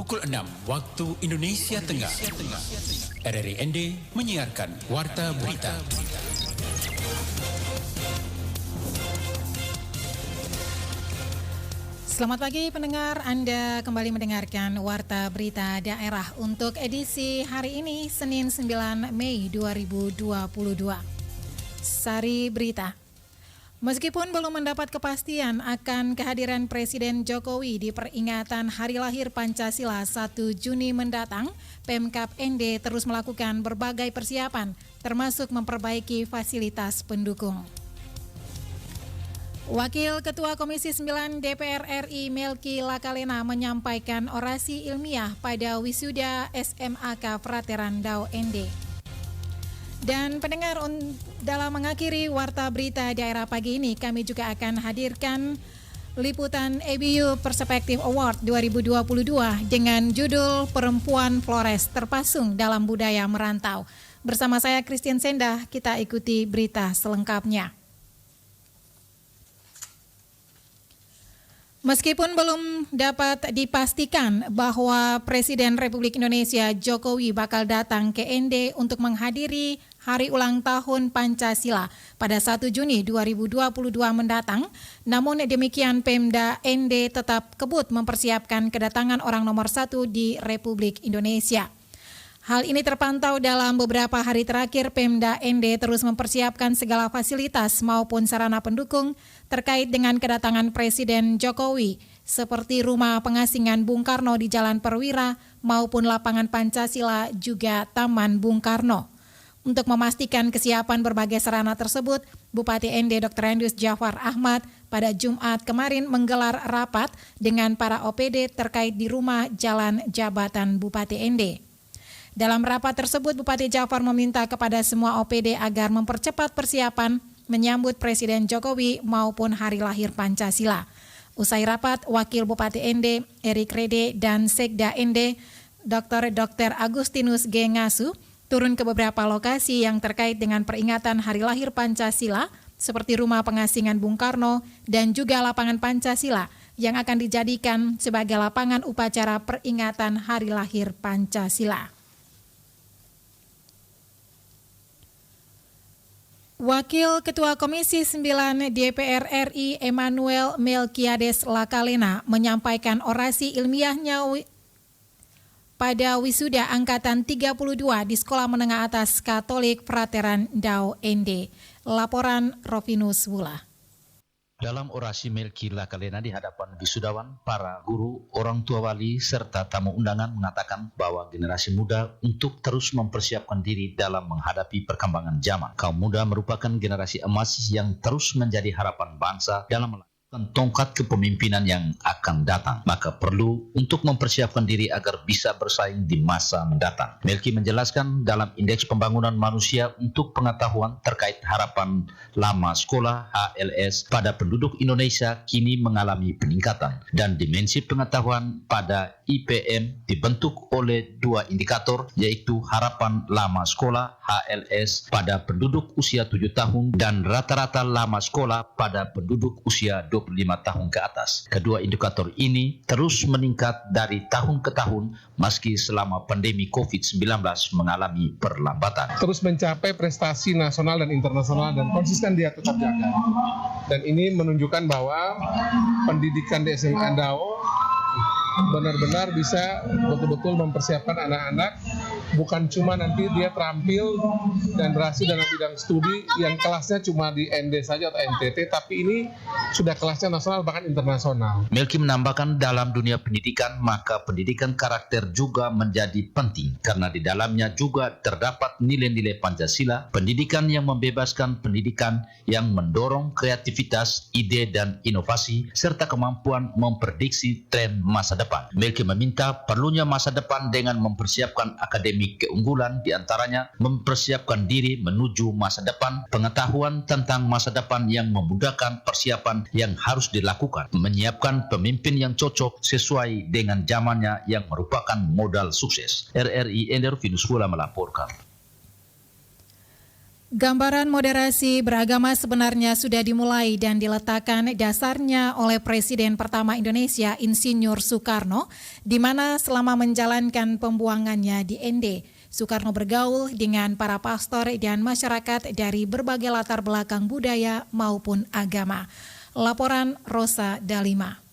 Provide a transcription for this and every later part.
Pukul 6 waktu Indonesia Tengah. RRI ND menyiarkan Warta Berita. Selamat pagi pendengar, Anda kembali mendengarkan Warta Berita Daerah untuk edisi hari ini, Senin 9 Mei 2022. Sari Berita. Meskipun belum mendapat kepastian akan kehadiran Presiden Jokowi di peringatan Hari Lahir Pancasila 1 Juni mendatang, Pemkab ND terus melakukan berbagai persiapan, termasuk memperbaiki fasilitas pendukung. Wakil Ketua Komisi 9 DPR RI Melki Lakalena menyampaikan orasi ilmiah pada wisuda SMAK Frateran Dau ND. Dan pendengar, dalam mengakhiri Warta Berita Daerah pagi ini, kami juga akan hadirkan liputan ABU Perspektif Award 2022 dengan judul Perempuan Flores Terpasung dalam Budaya Merantau. Bersama saya Christian Sendah, kita ikuti berita selengkapnya. Meskipun belum dapat dipastikan bahwa Presiden Republik Indonesia Jokowi bakal datang ke ND untuk menghadiri Hari Ulang Tahun Pancasila pada 1 Juni 2022 mendatang, namun demikian Pemda ND tetap kebut mempersiapkan kedatangan orang nomor 1 di Republik Indonesia. Hal ini terpantau dalam beberapa hari terakhir. Pemda ND terus mempersiapkan segala fasilitas maupun sarana pendukung terkait dengan kedatangan Presiden Jokowi, seperti rumah pengasingan Bung Karno di Jalan Perwira maupun lapangan Pancasila juga Taman Bung Karno. Untuk memastikan kesiapan berbagai sarana tersebut, Bupati ND Dr. Andus Jafar Ahmad pada Jumat kemarin menggelar rapat dengan para OPD terkait di rumah Jalan Jabatan Bupati ND. Dalam rapat tersebut, Bupati Jafar meminta kepada semua OPD agar mempercepat persiapan menyambut Presiden Jokowi maupun Hari Lahir Pancasila. Usai rapat, Wakil Bupati ND, Erik Rede, dan Sekda ND, Dr. Agustinus G. Ngasu, turun ke beberapa lokasi yang terkait dengan peringatan Hari Lahir Pancasila, seperti rumah pengasingan Bung Karno dan juga lapangan Pancasila, yang akan dijadikan sebagai lapangan upacara peringatan Hari Lahir Pancasila. Wakil Ketua Komisi 9 DPR RI Emmanuel Melkiades Lakalena menyampaikan orasi ilmiahnya pada wisuda Angkatan 32 di Sekolah Menengah Atas Katolik Frateran Dau ND. Laporan Rovinus Wula. Dalam orasi Melki Lakalena di hadapan wisudawan, para guru, orang tua wali, serta tamu undangan mengatakan bahwa generasi muda untuk terus mempersiapkan diri dalam menghadapi perkembangan zaman. Kaum muda merupakan generasi emas yang terus menjadi harapan bangsa dalam melakukan tongkat kepemimpinan yang akan datang. Maka perlu untuk mempersiapkan diri agar bisa bersaing di masa mendatang. Melki menjelaskan dalam Indeks Pembangunan Manusia untuk Pengetahuan terkait harapan lama sekolah HLS pada penduduk Indonesia kini mengalami peningkatan, dan dimensi pengetahuan pada IPM dibentuk oleh dua indikator, yaitu harapan lama sekolah HLS pada penduduk usia 7 tahun dan rata-rata lama sekolah pada penduduk usia 25 tahun ke atas. Kedua indikator ini terus meningkat dari tahun ke tahun meski selama pandemi COVID-19 mengalami perlambatan. Terus mencapai prestasi nasional dan internasional dan konsisten dia tetap jaga. Dan ini menunjukkan bahwa pendidikan di SMA Dau benar-benar bisa betul-betul mempersiapkan anak-anak, bukan cuma nanti dia terampil dan berhasil dalam bidang studi yang kelasnya cuma di ND saja atau NTT, tapi ini sudah kelasnya nasional bahkan internasional. Melki menambahkan dalam dunia pendidikan, maka pendidikan karakter juga menjadi penting karena di dalamnya juga terdapat nilai-nilai Pancasila, pendidikan yang membebaskan, pendidikan yang mendorong kreativitas, ide dan inovasi, serta kemampuan memprediksi tren masa depan. Melki meminta perlunya masa depan dengan mempersiapkan akademik keunggulan, diantaranya mempersiapkan diri menuju masa depan, pengetahuan tentang masa depan yang memudahkan persiapan yang harus dilakukan, menyiapkan pemimpin yang cocok sesuai dengan zamannya yang merupakan modal sukses. RRI Ender Vinus Wula melaporkan. Gambaran moderasi beragama sebenarnya sudah dimulai dan diletakkan dasarnya oleh Presiden pertama Indonesia Insinyur Soekarno, di mana selama menjalankan pembuangannya di ND, Soekarno bergaul dengan para pastor dan masyarakat dari berbagai latar belakang budaya maupun agama. Laporan Rosa Dalima.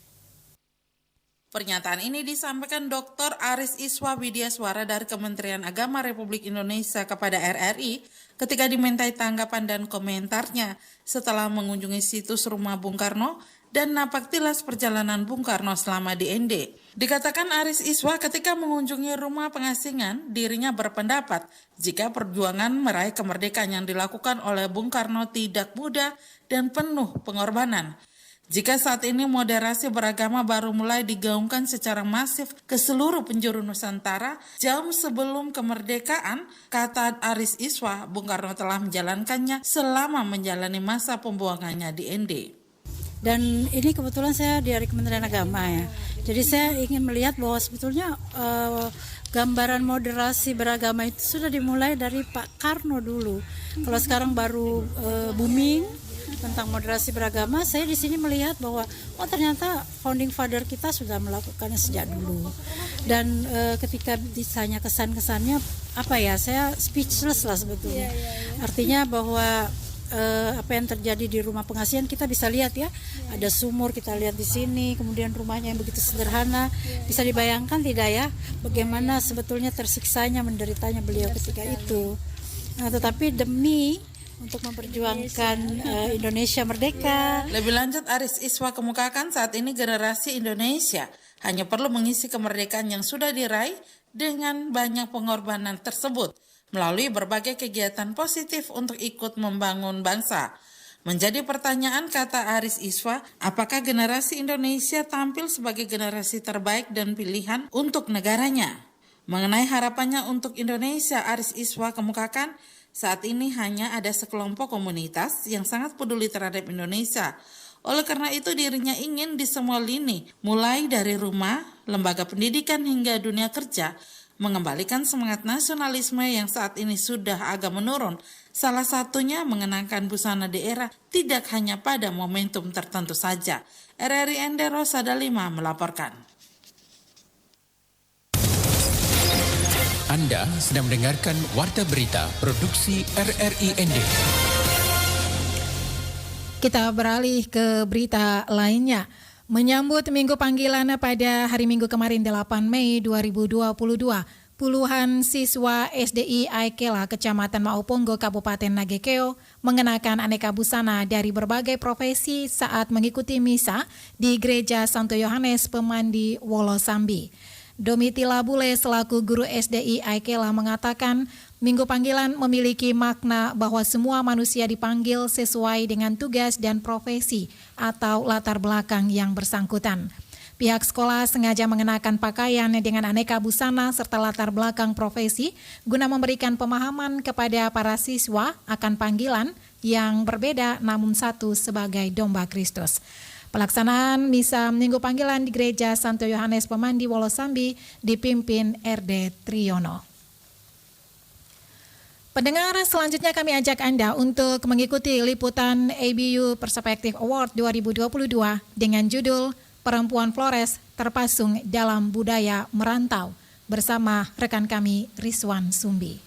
Pernyataan ini disampaikan Dr. Aris Iswa Widyaswara dari Kementerian Agama Republik Indonesia kepada RRI ketika dimintai tanggapan dan komentarnya setelah mengunjungi situs rumah Bung Karno dan napaktilas perjalanan Bung Karno selama di ND. Dikatakan Aris Iswa ketika mengunjungi rumah pengasingan, dirinya berpendapat jika perjuangan meraih kemerdekaan yang dilakukan oleh Bung Karno tidak mudah dan penuh pengorbanan. Jika saat ini moderasi beragama baru mulai digaungkan secara masif ke seluruh penjuru Nusantara, jauh sebelum kemerdekaan, kata Aris Iswa, Bung Karno telah menjalankannya selama menjalani masa pembuangannya di ND. Dan ini kebetulan saya dari Kementerian Agama ya. Jadi saya ingin melihat bahwa sebetulnya gambaran moderasi beragama itu sudah dimulai dari Pak Karno dulu. Kalau sekarang baru booming tentang moderasi beragama, saya di sini melihat bahwa ternyata founding father kita sudah melakukannya sejak dulu. Dan ketika ditanya kesan-kesannya apa ya, saya speechless lah sebetulnya. Artinya bahwa apa yang terjadi di rumah pengasihan kita bisa lihat ya, ada sumur kita lihat di sini, kemudian rumahnya yang begitu sederhana, bisa dibayangkan tidak ya bagaimana sebetulnya tersiksanya, menderitanya beliau ketika itu. Nah, tetapi demi untuk memperjuangkan Indonesia merdeka. Lebih lanjut, Aris Iswa kemukakan saat ini generasi Indonesia hanya perlu mengisi kemerdekaan yang sudah diraih dengan banyak pengorbanan tersebut melalui berbagai kegiatan positif untuk ikut membangun bangsa. Menjadi pertanyaan, kata Aris Iswa, apakah generasi Indonesia tampil sebagai generasi terbaik dan pilihan untuk negaranya? Mengenai harapannya untuk Indonesia, Aris Iswa kemukakan saat ini hanya ada sekelompok komunitas yang sangat peduli terhadap Indonesia. Oleh karena itu dirinya ingin di semua lini, mulai dari rumah, lembaga pendidikan hingga dunia kerja, mengembalikan semangat nasionalisme yang saat ini sudah agak menurun. Salah satunya mengenakan busana daerah tidak hanya pada momentum tertentu saja. RRI ND Rosa Dalima melaporkan. Anda sedang mendengarkan Warta Berita Produksi RRI ND. Kita beralih ke berita lainnya. Menyambut Minggu Panggilan pada hari Minggu kemarin 8 Mei 2022, puluhan siswa SDI Aikela Kecamatan Mauponggo Kabupaten Nagekeo mengenakan aneka busana dari berbagai profesi saat mengikuti misa di Gereja Santo Yohanes Pemandi Wolosambi. Domitila Bule selaku guru SDI Aikela mengatakan Minggu Panggilan memiliki makna bahwa semua manusia dipanggil sesuai dengan tugas dan profesi atau latar belakang yang bersangkutan. Pihak sekolah sengaja mengenakan pakaian dengan aneka busana serta latar belakang profesi guna memberikan pemahaman kepada para siswa akan panggilan yang berbeda namun satu sebagai domba Kristus. Pelaksanaan misa Minggu Panggilan di Gereja Santo Yohanes Pemandi Wolosambi dipimpin RD Triyono. Pendengar, selanjutnya kami ajak Anda untuk mengikuti liputan ABU Perspektif Award 2022 dengan judul Perempuan Flores Terpasung dalam Budaya Merantau bersama rekan kami Rizwan Sumbi.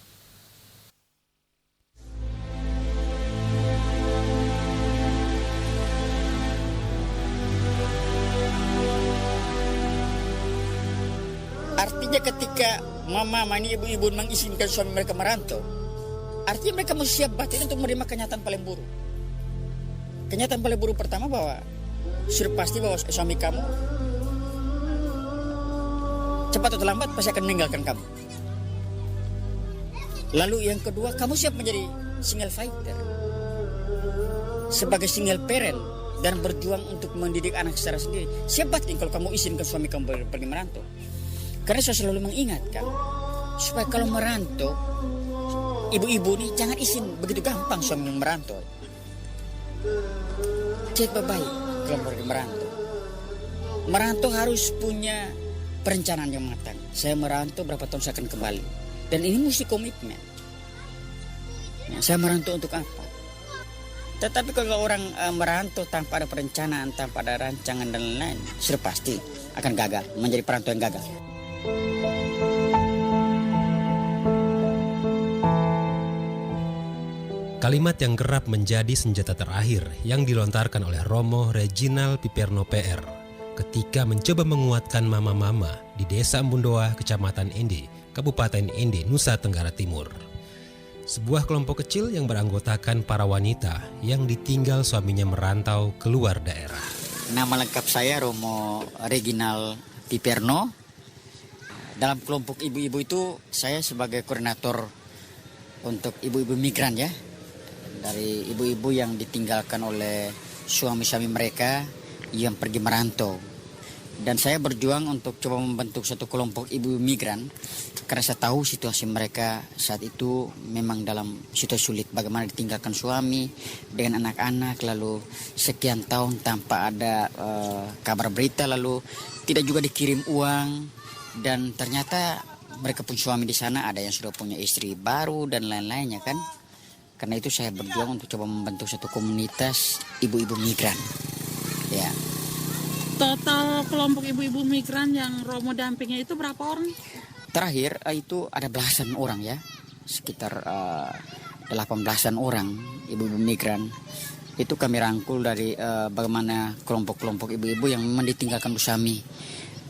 Artinya ketika mama ini ibu-ibu mengizinkan suami mereka merantau, artinya mereka mesti siap batin untuk menerima kenyataan paling buruk. Kenyataan paling buruk pertama bahwa sudah pasti bahwa suami kamu cepat atau lambat pasti akan meninggalkan kamu. Lalu yang kedua, kamu siap menjadi single fighter, sebagai single parent dan berjuang untuk mendidik anak secara sendiri. Siap batin kalau kamu izinkan suami kamu pergi merantau. Karena saya selalu mengingatkan supaya kalau merantau, ibu-ibu nih jangan izin begitu gampang suami merantau. Cek baik kalau pergi merantau. Merantau harus punya perencanaan yang matang. Saya merantau berapa tahun saya akan kembali. Dan ini mesti komitmen. Ya, saya merantau untuk apa? Tetapi kalau orang merantau tanpa ada perencanaan, tanpa ada rancangan dan lain-lain, sudah pasti akan gagal, menjadi perantau yang gagal. Kalimat yang kerap menjadi senjata terakhir yang dilontarkan oleh Romo Reginald Piperno PR ketika mencoba menguatkan mama-mama di Desa Embundoa, Kecamatan Ende, Kabupaten Ende, Nusa Tenggara Timur. Sebuah kelompok kecil yang beranggotakan para wanita yang ditinggal suaminya merantau keluar daerah. Nama lengkap saya Romo Reginald Piperno. Dalam kelompok ibu-ibu itu saya sebagai koordinator untuk ibu-ibu migran ya. Dari ibu-ibu yang ditinggalkan oleh suami-suami mereka yang pergi merantau. Dan saya berjuang untuk coba membentuk satu kelompok ibu migran karena saya tahu situasi mereka saat itu memang dalam situasi sulit. Bagaimana ditinggalkan suami dengan anak-anak, lalu sekian tahun tanpa ada kabar berita, lalu tidak juga dikirim uang. Dan ternyata mereka pun suami di sana ada yang sudah punya istri baru dan lain-lainnya kan. Karena itu saya berjuang untuk coba membentuk satu komunitas ibu-ibu migran. Ya. Total kelompok ibu-ibu migran yang Romo dampingi itu berapa orang? Terakhir itu ada belasan orang ya. Sekitar 18-an orang ibu-ibu migran. Itu kami rangkul dari bagaimana kelompok-kelompok ibu-ibu yang memang ditinggalkan suami.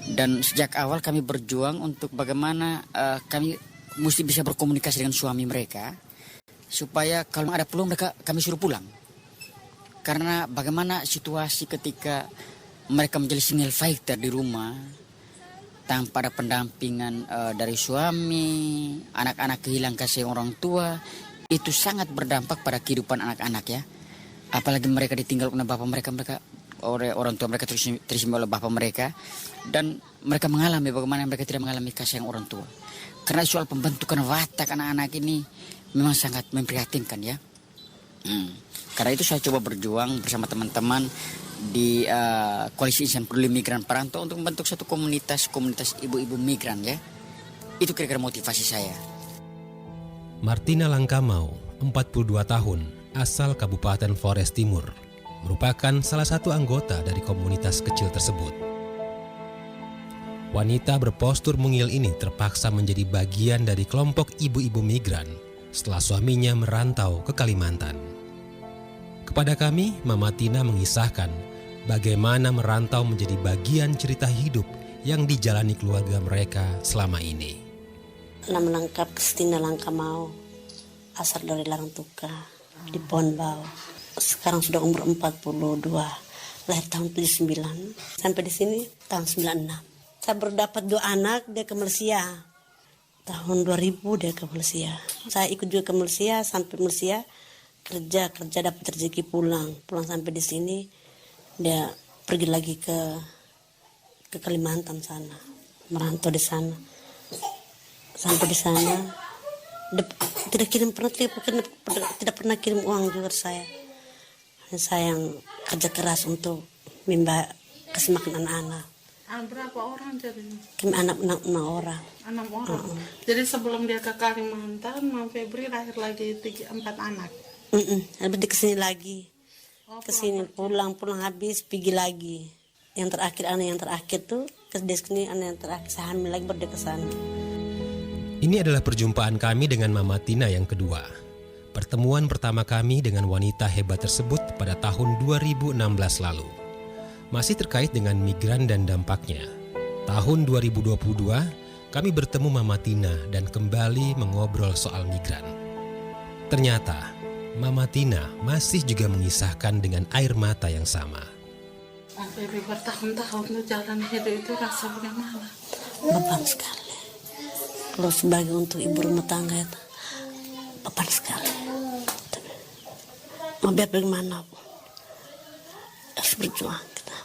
Dan sejak awal kami berjuang untuk bagaimana kami mesti bisa berkomunikasi dengan suami mereka. Supaya kalau ada peluang mereka kami suruh pulang. Karena bagaimana situasi ketika mereka menjadi single fighter di rumah tanpa ada pendampingan dari suami, anak-anak kehilangan kasih orang tua, itu sangat berdampak pada kehidupan anak-anak ya. Apalagi mereka ditinggal oleh bapak mereka oleh orang tua mereka terima oleh bapak mereka, dan mereka mengalami bagaimana mereka tidak mengalami kasih orang tua. Karena soal pembentukan watak anak-anak ini memang sangat memprihatinkan ya. Karena itu saya coba berjuang bersama teman-teman di Koalisi Insan Peduli Migran Perantau untuk membentuk satu komunitas ibu-ibu migran ya. Itu kira-kira motivasi saya. Martina Langkamau, 42 tahun, asal Kabupaten Flores Timur, merupakan salah satu anggota dari komunitas kecil tersebut. Wanita berpostur mungil ini terpaksa menjadi bagian dari kelompok ibu-ibu migran setelah suaminya merantau ke Kalimantan. Kepada kami, Mama Tina mengisahkan bagaimana merantau menjadi bagian cerita hidup yang dijalani keluarga mereka selama ini. Nama lengkap Kristina Langkamau, asal dari Larangtuka di Ponbau. Sekarang sudah umur 42, lahir tahun 79. Sampai di sini tahun 96. Saya baru dapat 2 anak, dia ke Malaysia. Tahun 2000 dia ke Malaysia. Saya ikut juga ke Malaysia, sampai Malaysia kerja dapat rezeki pulang sampai di sini dia pergi lagi ke Kalimantan sana, merantau di sana. Sampai di sana tidak pernah kirim uang juga saya. Saya yang kerja keras untuk kasih makan anak-anak. Berapa orang jadinya? Kami anak 6 orang. 6 orang. Jadi sebelum dia ke Kalimantan, Mam Febri lahir lagi 4 anak. Habis dia kesini lagi. Kesini pulang habis pergi lagi. Yang terakhir tuh ke sini anak yang terakhir saya hamil lagi baru dia ke sana. Ini adalah perjumpaan kami dengan Mama Tina yang kedua. Pertemuan pertama kami dengan wanita hebat tersebut pada tahun 2016 lalu. Masih terkait dengan migran dan dampaknya. Tahun 2022, kami bertemu Mama Tina dan kembali mengobrol soal migran. Ternyata, Mama Tina masih juga mengisahkan dengan air mata yang sama. Febri bertahun-tahun tuh jalan hidup itu rasa bagaimana? Beban sekali. Kalau sebagai untuk ibu rumah tangga itu beban sekali. Mau biar bagaimana pun harus berjuang kita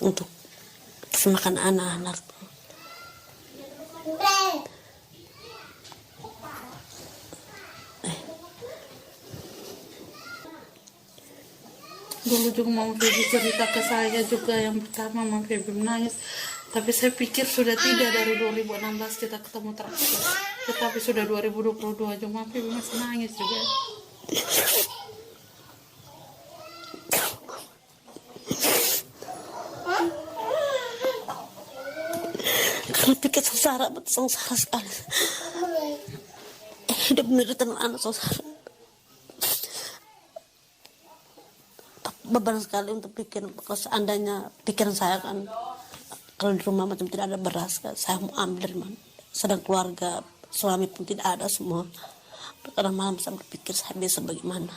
untuk semakan anak-anak. Dulu juga Mam Febri cerita ke saya juga yang pertama Mam Febri menangis. Tapi saya pikir sudah tidak dari 2016 kita ketemu terakhir. Tetapi sudah 2022 cuma Pipi masih nangis juga. Karena pikir sengsara, betul sengsara sekali. Hidup menderita anak sengsara. Beban sekali untuk pikir. Kalau seandainya pikiran saya kan, kalau di rumah macam tidak ada beras, kan, saya mau ambil dari mana? Sedang keluarga, suami pun tidak ada semua. Kadang malam saya berpikir saya bisa bagaimana.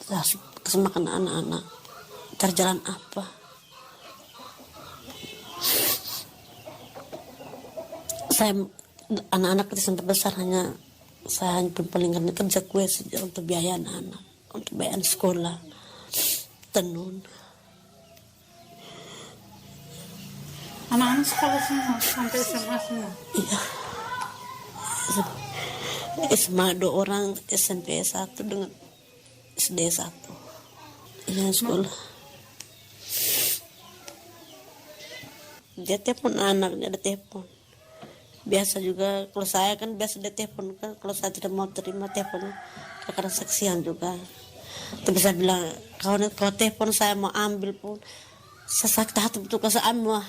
Saya harus kasih makan anak-anak. Cari jalan apa? Saya anak-anak itu sampai besar hanya saya hanya paling kerja kue saja untuk biaya anak-anak, untuk biaya sekolah, tenun. Anak-anak sekolah semua sampai SMA semua. Iya. SMA 2 orang, SMP 1 dengan SD 1. Iya sekolah. Dia telepon anaknya, ada telepon. Biasa juga kalau saya kan biasa dia telepon kan, kalau saya tidak mau terima telepon karena saksian juga. Tapi saya bilang kalau telepon saya mau ambil pun saya sakit hati betul. Kalau saya ambil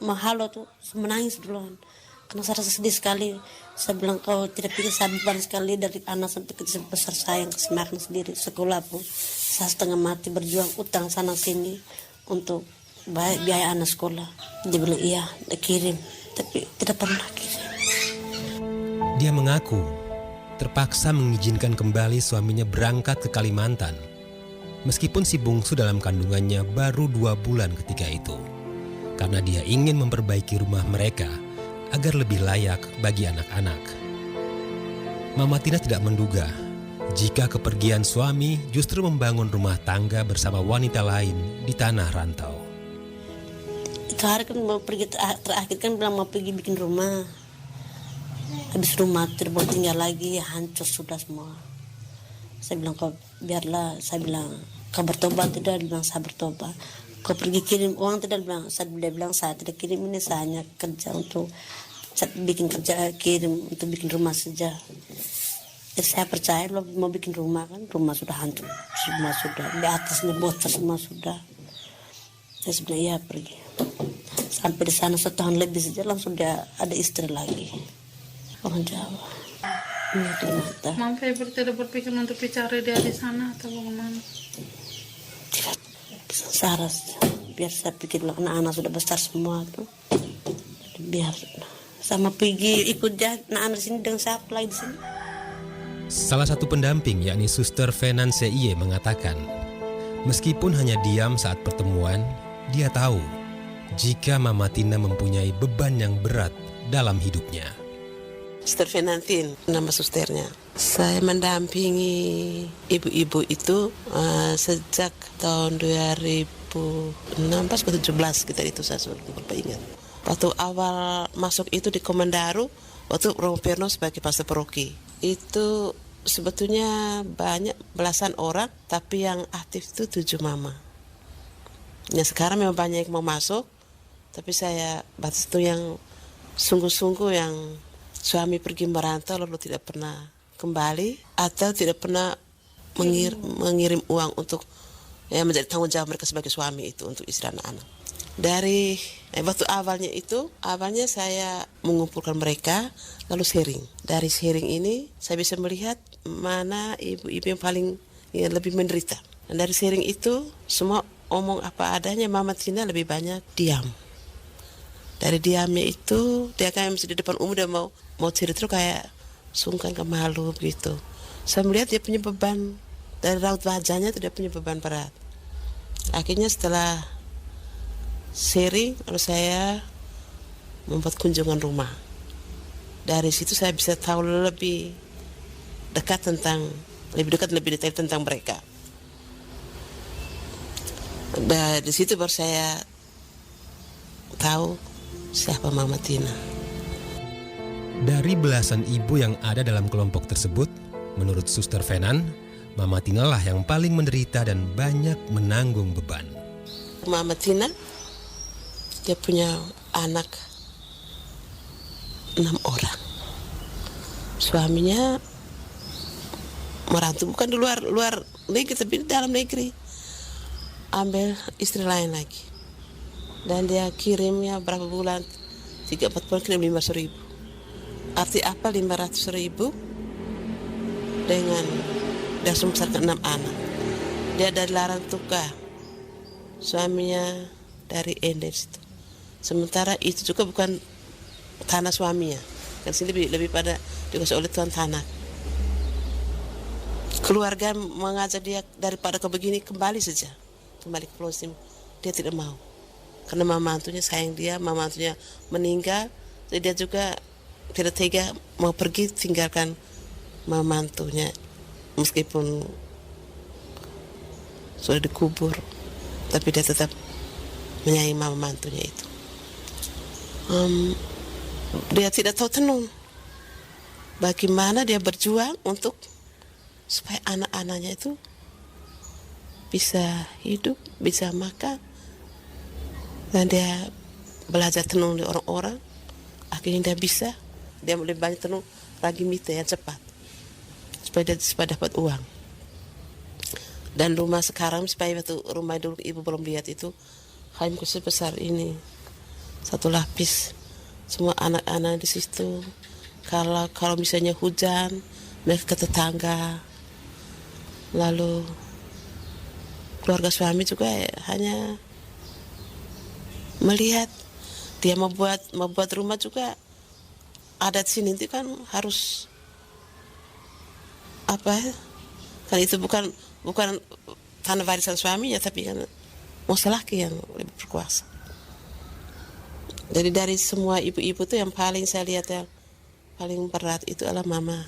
mau halo tuh saya menangis duluan karena saya rasa sedih sekali. Saya bilang kau tidak pikir saya beban sekali dari anak sampai kecil besar saya yang kasih makan sendiri, sekolah pun saya setengah mati berjuang utang sana sini untuk biaya anak sekolah. Dia bilang iya, dia kirim, tapi tidak pernah kirim. Dia mengaku terpaksa mengizinkan kembali suaminya berangkat ke Kalimantan, meskipun si bungsu dalam kandungannya baru 2 bulan ketika itu, karena dia ingin memperbaiki rumah mereka agar lebih layak bagi anak-anak. Mama Tina tidak menduga jika kepergian suami justru membangun rumah tangga bersama wanita lain di tanah rantau. Itu hari kan mau pergi terakhir kan bilang mau pergi bikin rumah. Habis rumah tidak mau tinggal lagi, hancur sudah semua. Saya bilang kau biarlah, saya bilang kau bertobat tidak, dia bilang saya bertobat. Kau pergi kirim uang tidak, dia bilang saya tidak kirim ini, saya hanya kerja untuk bikin kerja kirim untuk bikin rumah saja. Jadi saya percaya lo mau bikin rumah kan, rumah sudah hancur, semua sudah di atasnya bocor semua sudah. Saya sebenarnya iya pergi. Sampai di sana 1 tahun lebih saja langsung dia ada istri lagi. Orang Jawa. Ini ternyata. Mama Febri tidak berpikir untuk bicara dia di sana atau bagaimana? Tidak. Sengsara biar saya pikir anak-anak sudah besar semua tuh. Biar sama pergi ikut jahat anak-anak di sini dengan siapa lagi di sini. Salah satu pendamping yakni Suster Venan C.I.E. mengatakan, meskipun hanya diam saat pertemuan, dia tahu jika Mama Tina mempunyai beban yang berat dalam hidupnya. Suster Venantin, nama susternya. Saya mendampingi ibu-ibu itu sejak tahun 2016 atau 2017 kita itu saya lupa ingat. Waktu awal masuk itu di Komandaru, waktu Romo Perno sebagai pastor paroki. Itu sebetulnya banyak belasan orang, tapi yang aktif itu 7 mama. Ya sekarang memang banyak yang mau masuk, tapi saya batas itu yang sungguh-sungguh yang suami pergi merantau lalu tidak pernah kembali atau tidak pernah mengirim uang untuk menjadi tanggung jawab mereka sebagai suami itu untuk istri anak-anak. Dari waktu awalnya saya mengumpulkan mereka lalu sharing. Dari sharing ini saya bisa melihat mana ibu-ibu yang lebih menderita. Dan dari sharing itu semua omong apa adanya, Mama Tina lebih banyak diam. Dari diamnya itu dia kayak masih di depan umum dia mau cerita tuh kayak sungkan ke malu begitu. Saya melihat dia punya beban dari raut wajahnya itu dia punya beban berat. Akhirnya setelah sharing lalu saya membuat kunjungan rumah. Dari situ saya bisa tahu lebih lebih detail tentang mereka. Dan di situ baru saya tahu siapa Mama Tina. Dari belasan ibu yang ada dalam kelompok tersebut, menurut Suster Venan, Mama Tina lah yang paling menderita dan banyak menanggung beban. Mama Tina, dia punya anak 6 orang. suaminya merantau, bukan di luar negeri tapi di dalam negeri, ambil istri lain lagi, dan dia kirimnya berapa bulan, 3-4 bulan kirim 500.000. Arti apa 500.000 dengan dia membesarkan 6 anak. Dia dari Larang Tuka, suaminya dari Ende situ. Sementara itu juga bukan tanah suaminya, kan sini lebih pada dikuasai oleh tuan tanah. Keluarga mengajak dia daripada kau begini kembali saja, kembali ke Pulau Sim. Dia tidak mau, karena mama mantunya sayang dia, mama mantunya meninggal, jadi dia juga tidak tega mau pergi tinggalkan mama mantunya, meskipun sudah dikubur, tapi dia tetap menyayangi mama mantunya itu. Dia tidak tahu tenung bagaimana dia berjuang untuk supaya anak-anaknya itu bisa hidup, bisa makan, dan dia belajar tenung di orang-orang. Akhirnya dia lebih banyak tenung ragi mite yang cepat supaya dia dapat uang. Dan rumah sekarang, supaya waktu rumah dulu ibu belum lihat itu, hanya sebesar ini, 1 lapis. Semua anak-anak di situ. Kalau misalnya hujan, mereka ke tetangga. Lalu keluarga suami juga hanya melihat. Dia mau buat rumah juga. Adat sini itu kan harus apa? Kan itu bukan tanah warisan suaminya, tapi kan laki yang lebih berkuasa. Jadi dari semua ibu-ibu tuh yang paling saya lihat yang paling berat itu adalah Mama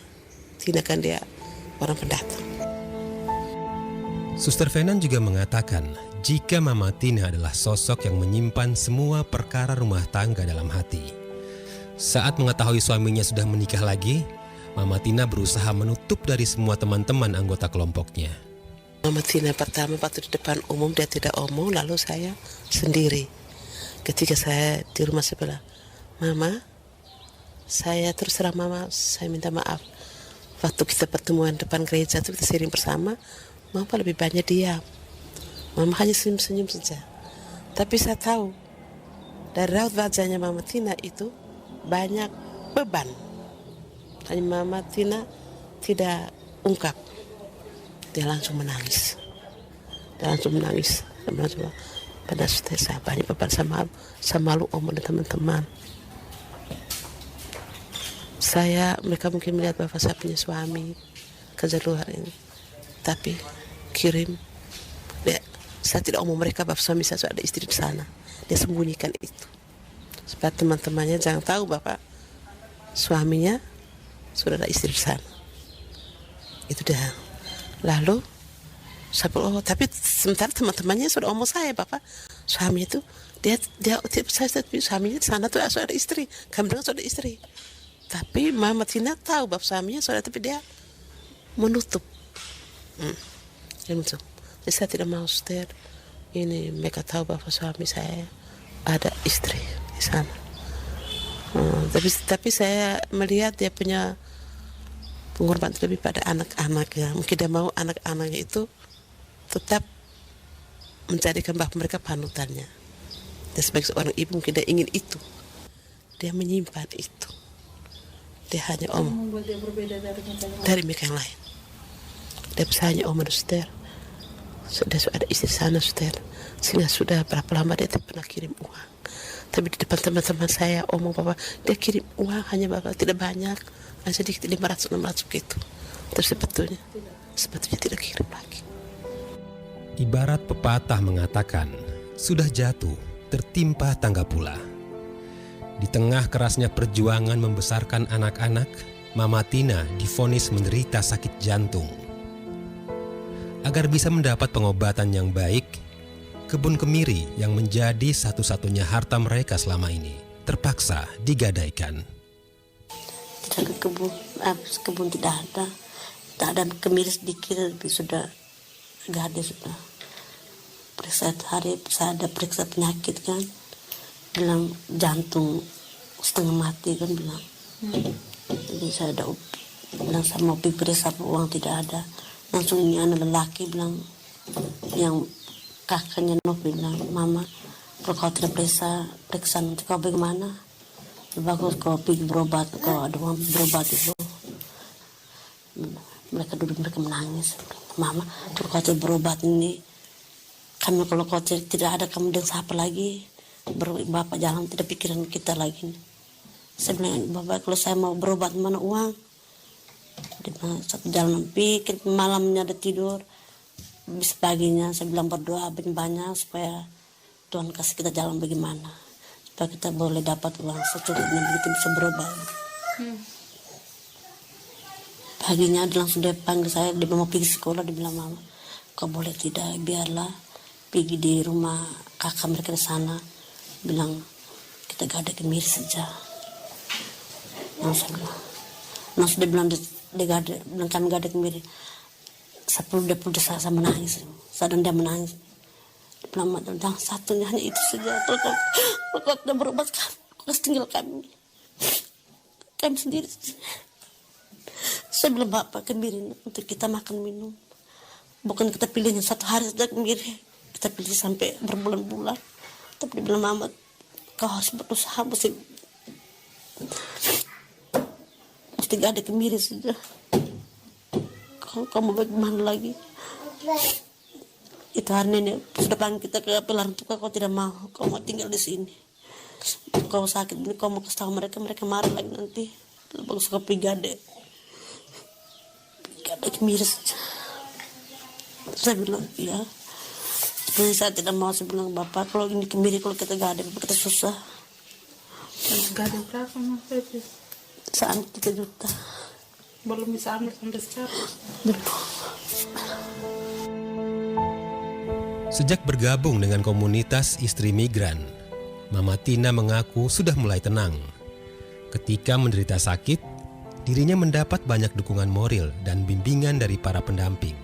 Tina, kan dia orang pendatang. Suster Venan juga mengatakan jika Mama Tina adalah sosok yang menyimpan semua perkara rumah tangga dalam hati. Saat mengetahui suaminya sudah menikah lagi, Mama Tina berusaha menutup dari semua teman-teman anggota kelompoknya. Mama Tina pertama waktu di depan umum dia tidak omong, lalu saya sendiri. Ketika saya di rumah sebelah, Mama, saya terus terang Mama, saya minta maaf. Waktu kita pertemuan depan gereja itu kita sering bersama, Mama lebih banyak diam. Mama hanya senyum-senyum saja. Tapi saya tahu dari raut wajahnya Mama Tina itu banyak beban. Hanya Mama Tina tidak ungkap. Dia langsung menangis. Pada saya banyak beban sama lu omong dan teman-teman. Mereka mungkin melihat bahwa saya punya suami kerja luar ini, tapi kirim. Saya tidak omong mereka bahwa suami saya sudah ada istri di sana. Dia sembunyikan itu supaya teman-temannya jangan tahu bahwa suaminya sudah ada istri di sana. Itu dah. Lalu tapi sementara teman-temannya sudah omong saya, Bapak, suami itu saya suaminya di sana tuh sudah ada istri, kami dengar sudah ada istri. Tapi Mama Tina tahu bahwa suaminya sudah, tapi dia menutup. Jadi saya tidak mau suster ini mereka tahu bahwa suami saya ada istri di sana. Tapi saya melihat dia punya pengorbanan lebih pada anak-anaknya. Mungkin dia mau anak-anaknya itu tetap menjadikan bahwa mereka panutannya. Dan sebagai seorang ibu mungkin dia ingin itu. Dia menyimpan itu. Dia hanya omong. Membuat dia berbeda dari mereka yang lain. Dia bisa hanya omong, suster. Sudah ada istri sana, suster. Sehingga sudah berapa lama dia tidak pernah kirim uang. Tapi di depan teman-teman saya omong bahwa dia kirim uang hanya bahwa tidak banyak. Hanya sedikit 500-600 gitu. Terus sebetulnya tidak kirim lagi. Ibarat pepatah mengatakan, sudah jatuh, tertimpa tangga pula. Di tengah kerasnya perjuangan membesarkan anak-anak, Mama Tina divonis menderita sakit jantung. Agar bisa mendapat pengobatan yang baik, kebun kemiri yang menjadi satu-satunya harta mereka selama ini terpaksa digadaikan. Tidak ke kebun tidak ada kemiri sedikit, tapi sudah gade sudah. Periksa hari saya ada periksa penyakit kan, bilang jantung setengah mati kan bilang. Jadi saya ada bilang saya mau periksa uang, tidak ada. Langsung ini anak lelaki bilang, yang kakaknya Novi bilang, mama kalau kau tidak periksa nanti kau bagaimana? Bagus kau pergi berobat, kau ada uang berobat itu. Mereka duduk, mereka menangis. Mama kalau kau tidak berobat ini, kami kalau kau tidak ada kamu dengan siapa lagi? Bapak jalan tidak pikiran kita lagi. Saya bilang, Bapak kalau saya mau berobat mana uang? Dia bilang, satu jalan pikir, malamnya ada tidur. Bis paginya saya bilang berdoa banyak supaya Tuhan kasih kita jalan bagaimana. Supaya kita boleh dapat uang secukupnya begitu bisa berobat. Paginya dia langsung dia panggil saya, dia mau pergi sekolah, dia bilang, Mama, kau boleh tidak, biarlah pergi di rumah kakak mereka di sana. Bilang, kita gak ada kemiri saja. Langsung dia bilang kami gak ada kemiri. 10 saya menangis. Sadar dia menangis. Dia bilang, jangan satunya hanya itu saja. Kalau kau tidak berobat, kau tinggal kami sendiri. Saya bilang, Bapak kemiri untuk kita makan minum. Bukan kita pilihnya satu hari saja kemiri. Kita pilih sampai berbulan-bulan. Tapi dia bilang, Mama, kau harus berusaha, mesti gak ada kemiri saja. Kamu bagaimana lagi? Itu hari nenek sudah panggil kita ke Pelarang Tukar, kau tidak mau, kau mau tinggal di sini. Kau sakit ini, kau mau kasih tahu mereka marah lagi nanti. Bagus kau pigade kemiri saja. Saya bilang, ya. Tapi saya tidak mau, saya bilang, Bapak kalau ini kemiri, kalau kita gak ada, kita susah. Gak ada berapa Mas? 3 juta. Belum bisa ambil sampai sekarang. Sejak bergabung dengan komunitas istri migran, Mama Tina mengaku sudah mulai tenang. Ketika menderita sakit, dirinya mendapat banyak dukungan moral dan bimbingan dari para pendamping.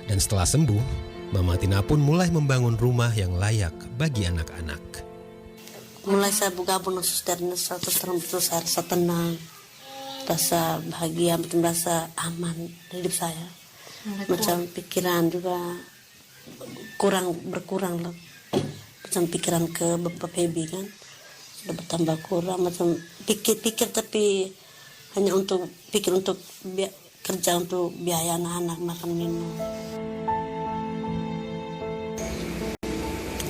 Dan setelah sembuh, Mama Tina pun mulai membangun rumah yang layak bagi anak-anak. Mulai saya bergabung dengan susternya, saya rasa tenang, rasa bahagia, rasa aman di hidup saya. Macam pikiran juga berkurang lah. Macam pikiran ke Bapak Febi kan, sudah bertambah kurang. Macam pikir tapi hanya untuk kerja untuk biaya anak-anak makan minum.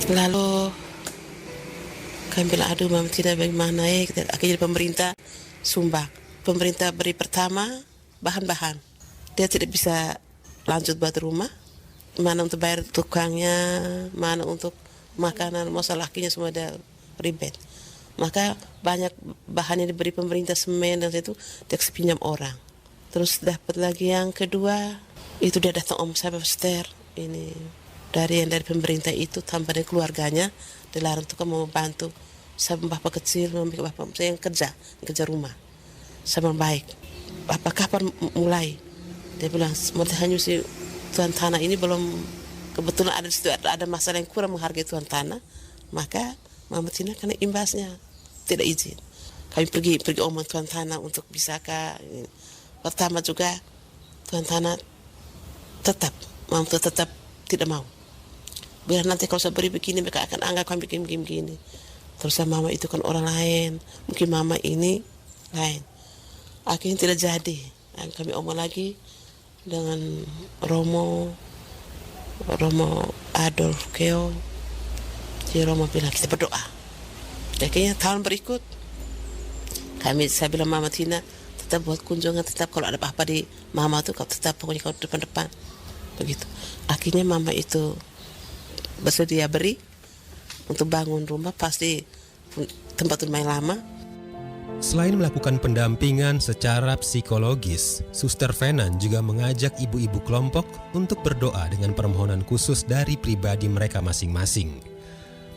Lalu kami bilang, aduh Mama Tina bagaimana ya, akhirnya pemerintah sumbang. Pemerintah beri pertama bahan-bahan. Dia tidak bisa lanjut buat rumah, mana untuk bayar tukangnya, mana untuk makanan, masa lakinya semua ada ribet. Maka banyak bahan yang diberi pemerintah, semen dan itu dia pinjam orang. Terus dapat lagi yang kedua, itu dia datang om saya Pastor, ini dari pemerintah itu tanpa dari keluarganya, dilarang tukang mau bantu. Saya bapak kecil, bapak saya yang kerja rumah. Sama baik, Bapak kapan mulai? Dia bilang, hanya si tuan tanah ini belum, kebetulan ada di situ ada masalah yang kurang menghargai tuan tanah, maka Mama Tina kena imbasnya, tidak izin. Kami pergi omong tuan tanah untuk bisakah. Pertama juga tuan tanah tetap tidak mau. Biar nanti kalau saya beri begini mereka akan anggap kami begini. Terus Mama itu kan orang lain, mungkin Mama ini lain. Akhirnya tidak jadi. Kami omong lagi dengan Romo Adolf Keo. Jadi Romo bilang kita berdoa. Dan kayaknya tahun berikut saya bilang Mama Tina tetap buat kunjungan, tetap kalau ada apa-apa di Mama tuh kau tetap pokoknya kau depan begitu. Akhirnya Mama itu bersedia beri untuk bangun rumah, pasti tempat rumah yang lama. Selain melakukan pendampingan secara psikologis, Suster Venan juga mengajak ibu-ibu kelompok untuk berdoa dengan permohonan khusus dari pribadi mereka masing-masing.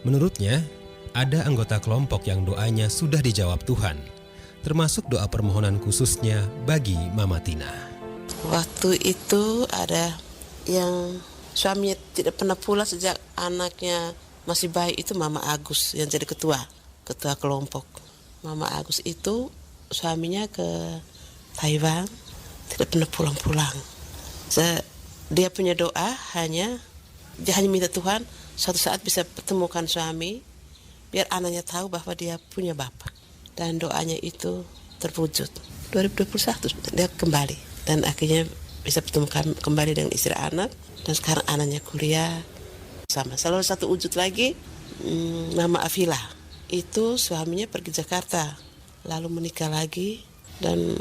Menurutnya, ada anggota kelompok yang doanya sudah dijawab Tuhan, termasuk doa permohonan khususnya bagi Mama Tina. Waktu itu ada yang suaminya tidak pernah pulang sejak anaknya masih bayi, itu Mama Agus yang jadi ketua kelompok. Mama Agus itu suaminya ke Taiwan, tidak pernah pulang-pulang. Dia punya doa dia hanya minta Tuhan suatu saat bisa pertemukan suami, biar anaknya tahu bahwa dia punya bapak. Dan doanya itu terwujud. 2021 dia kembali dan akhirnya bisa bertemu kembali dengan istri anak, dan sekarang anaknya kuliah sama. Selalu satu wujud lagi, Mama Afila itu suaminya pergi Jakarta lalu menikah lagi, dan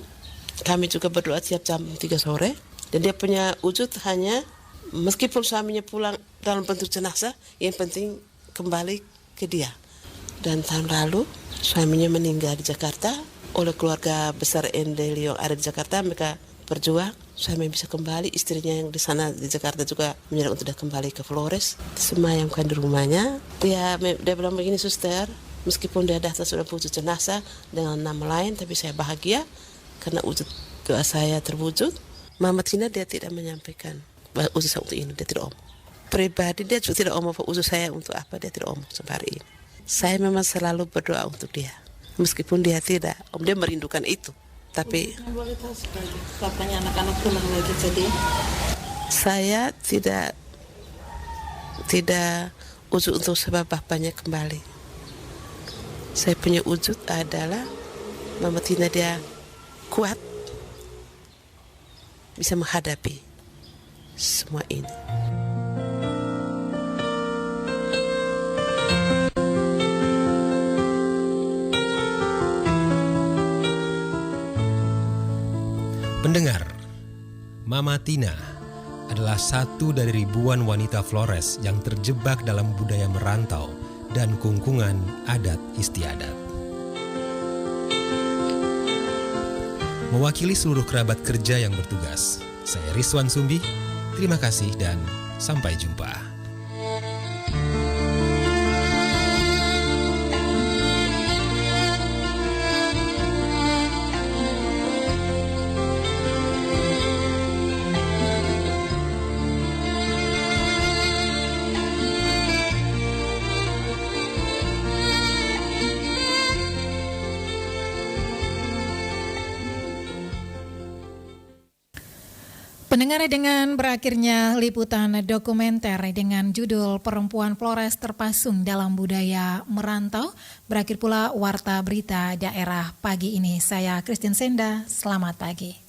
kami juga berdoa tiap jam 3 sore, dan dia punya wujud hanya meskipun suaminya pulang dalam bentuk jenazah, yang penting kembali ke dia. Dan tahun lalu suaminya meninggal di Jakarta oleh keluarga besar Endel yang ada di Jakarta. Mereka berjuang suami bisa kembali, istrinya yang di sana di Jakarta juga menyerah untuk kembali ke Flores, semayamkan di rumahnya. Dia bilang begini, suster, meskipun dia datang sudah wujud jenazah dengan nama lain, tapi saya bahagia karena wujud doa saya terwujud. Mama Tina dia tidak menyampaikan bahwa wujud saya untuk ini, dia tidak omong. Pribadi dia juga tidak omong wujud saya untuk apa, dia tidak omong sampai hari ini. Saya memang selalu berdoa untuk dia, meskipun dia tidak, dia merindukan itu. Tapi boleh tahu sekali, katanya anak-anak pulang lagi, jadi saya tidak wujud untuk sebab bapaknya kembali. Saya punya wujud adalah Mama Tina dia kuat, bisa menghadapi semua ini. Pendengar, Mama Tina adalah satu dari ribuan wanita Flores yang terjebak dalam budaya merantau dan kungkungan adat istiadat. Mewakili seluruh kerabat kerja yang bertugas, saya Rizwan Sumbi, terima kasih dan sampai jumpa. Pendengar, dengan berakhirnya liputan dokumenter dengan judul Perempuan Flores Terpasung dalam Budaya Merantau, berakhir pula Warta Berita Daerah pagi ini. Saya Christine Senda, selamat pagi.